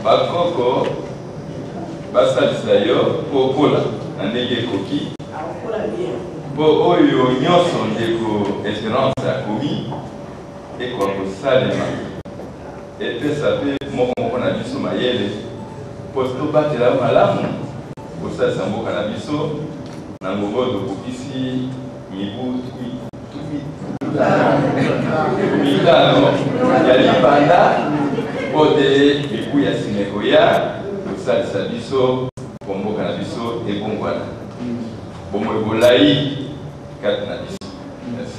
bakoko basalisa yo kokola na ndenge ekoki mpo oyo nyonso ndeko Espérance akomi ekoka kosalema epesa mpe moko na biso mayele mpo tobatela malamu kosalisa mboka na biso na ngongo tokokisi mibu mitano ya libanda mpo te mibu ya nsima ekoya kosalisa biso mpo mboka na biso ebongwana bomoi bolai kati na biso. Merci.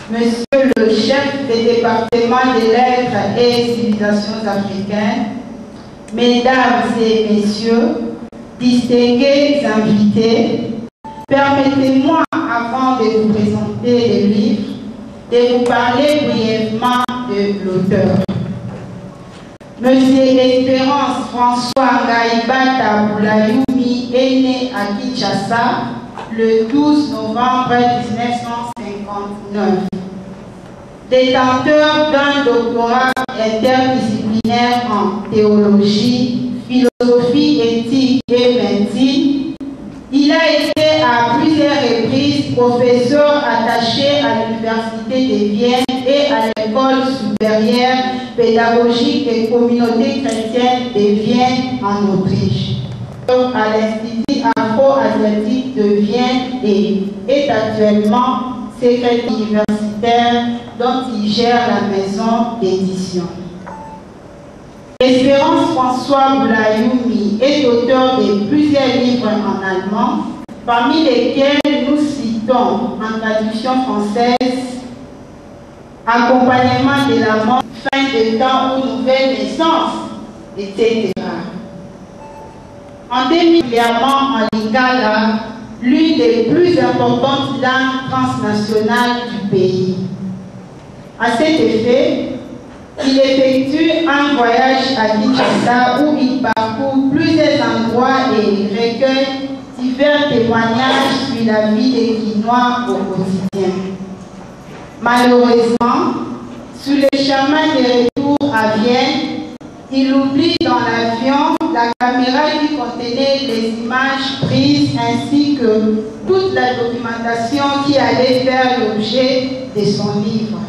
Monsieur le chef du département des lettres et civilisations africaines, mesdames et messieurs, distingués invités, permettez-moi, avant de vous présenter le livre, de vous parler brièvement de l'auteur. Monsieur Espérance François Ngaïbata Boulayumi est né à Kinshasa le 12 novembre 1959. Détenteur d'un doctorat interdisciplinaire en théologie, philosophie, éthique et médecine, il a été à plusieurs reprises professeur attaché à l'Université de Vienne et à l'École supérieure pédagogique et communauté chrétienne de Vienne en Autriche, à l'Institut afro-asiatique de Vienne et est actuellement secrétaire universitaire dont il gère la maison d'édition. Espérance François Boulayumi est auteur de plusieurs livres en allemand, parmi lesquels nous citons en traduction française Accompagnement de la mort, fin de temps ou nouvelle naissance, etc. En particulièrement en lingala, l'une des plus importantes langues transnationales du pays. À cet effet, il effectue un voyage à Kinshasa où il parcourt plusieurs endroits et recueille divers témoignages sur la vie des Guinois au quotidien. Malheureusement, sur le chemin de retour à Vienne, il oublie dans l'avion la caméra qui contenait les images prises ainsi que toute la documentation qui allait faire l'objet de son livre.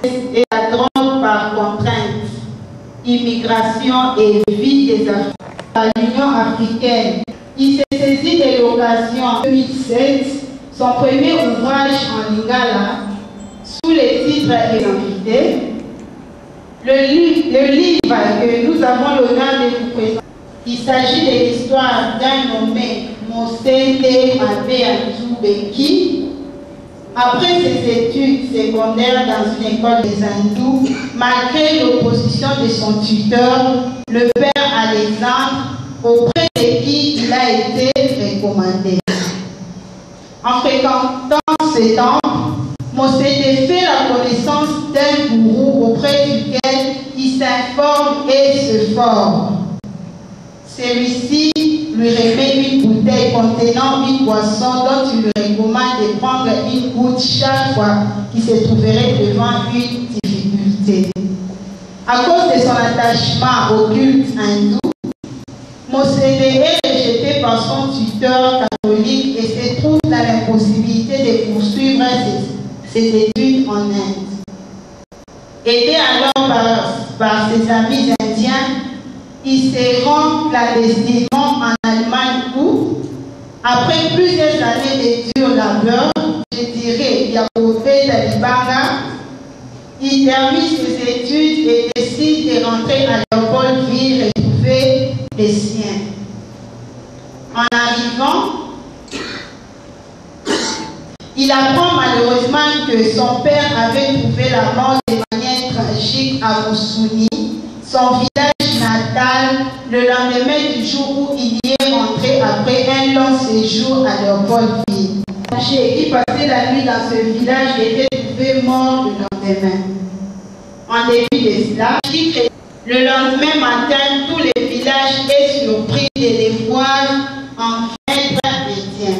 Et la drogue par contrainte, immigration et vie des Africains à l'Union africaine. Il s'est saisi de l'occasion en 2007, son premier ouvrage en lingala, sous les titres et invités. Le livre que nous avons l'honneur de vous présenter, il s'agit de l'histoire d'un nommé Mosende Mabeanzou Beki. Après ses études secondaires dans une école des hindous, malgré l'opposition de son tuteur, le père Alexandre, auprès de qui il a été recommandé. En fréquentant ce temple, Mosende fait la connaissance d'un gourou auprès duquel il s'informe et se forme. Celui-ci lui remet une bouteille contenant une boisson dont il lui recommande de prendre une goutte chaque fois qu'il se trouverait devant une difficulté. À cause de son attachement au culte hindou, Mossédé est rejeté par son tuteur catholique et se trouve dans l'impossibilité de poursuivre ses études en Inde. Aidé alors par ses amis indiens, il se rend clandestinement en Allemagne où, après plusieurs années de dur labeur, je dirais Yakové Talibanga, il termine ses études et décide de rentrer à Léopoldville retrouver les siens. En arrivant, il apprend malheureusement que son père avait trouvé la mort de manière tragique à Moussouni, son village natal, le lendemain du jour où il y est rentré après un long séjour à Léopoldville. Qui passait la nuit dans ce village était trouvé mort le lendemain. En début de cela, le lendemain matin, tout le village est surpris de les voir en maître chrétien.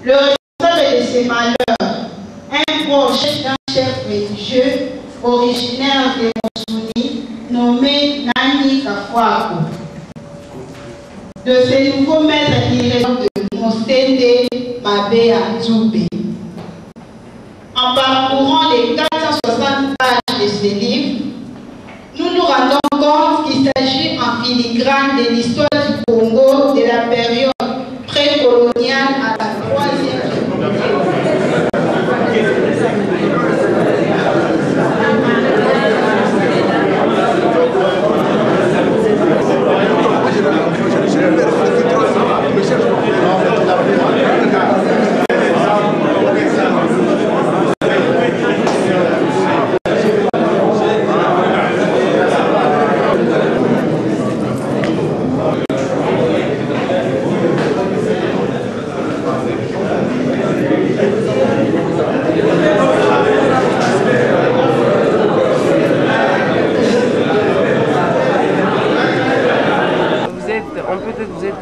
Le responsable de ces malheurs, un proche d'un chef religieux originaire de Moussouni, nommé Nani Kafwako. De ces nouveaux maîtres, il est de Mossédé Mabéa Djoubé. En parcourant les 460 pages de ce livre, nous nous rendons compte qu'il s'agit en filigrane de l'histoire du Congo de la période précoloniale à la 3e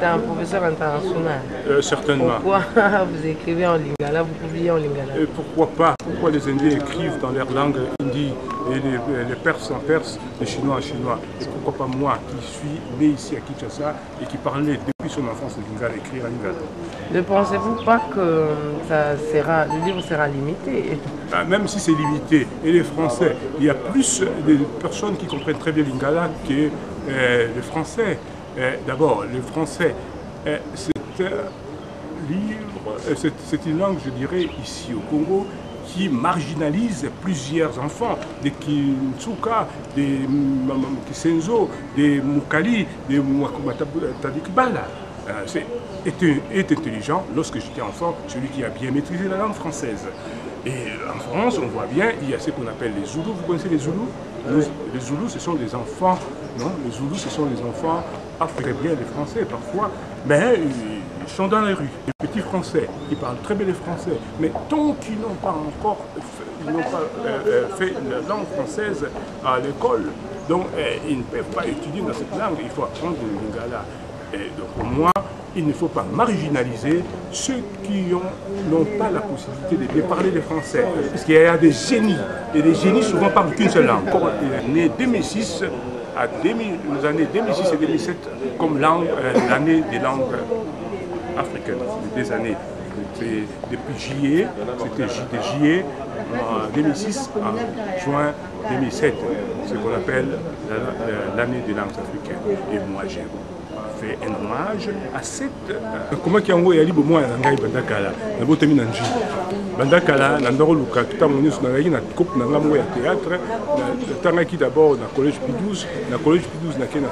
un professeur international. Certainement. Pourquoi vous écrivez en lingala, vous publiez en lingala? Pourquoi pas? Pourquoi les Indiens écrivent dans leur langue hindi et les Perses en perse, les Chinois en chinois? Et pourquoi pas moi qui suis né ici à Kinshasa et qui parlais depuis son enfance le lingala, écrire en lingala? Ne pensez-vous pas que le livre sera limité? Même si c'est limité, et les Français, il y a plus de personnes qui comprennent très bien le lingala que les Français. D'abord, le français, c'est un livre, c'est une langue, je dirais, ici au Congo, qui marginalise plusieurs enfants, des Kinsuka, des Kisenzo, des Mukali, des Mwakumatadikbala. Est intelligent, lorsque j'étais enfant, celui qui a bien maîtrisé la langue française. Et en France, on voit bien, il y a ce qu'on appelle les Zoulous. Vous connaissez les Zoulous? Les Zoulous, ce sont des enfants, non? Les Zoulous, ce sont des enfants africains, bien les Français parfois, mais ils sont dans les rues. Les petits Français, ils parlent très bien les Français, mais tant qu'ils n'ont pas encore fait la langue française à l'école, donc ils ne peuvent pas étudier dans cette langue, il faut apprendre le lingala. Et donc pour moi, il ne faut pas marginaliser ceux qui n'ont pas la possibilité de parler le français. Parce qu'il y a des génies, et les génies souvent parlent qu'une seule langue. Né 2006, les années 2006 et 2007 comme l'année des langues africaines, des années. Depuis juillet, c'était juillet 2006 à juin 2007, ce qu'on appelle l'année des langues africaines. Et moi j'ai fait un hommage à cette... Comment qu'il y a un mot yali moi ngai bandakala na botemi na nji bandakala na ndoro luka tutango nyusu na ngai na coupe na ngambo ya théâtre na tangaki d'abord na collège P12 na collège P12 na kena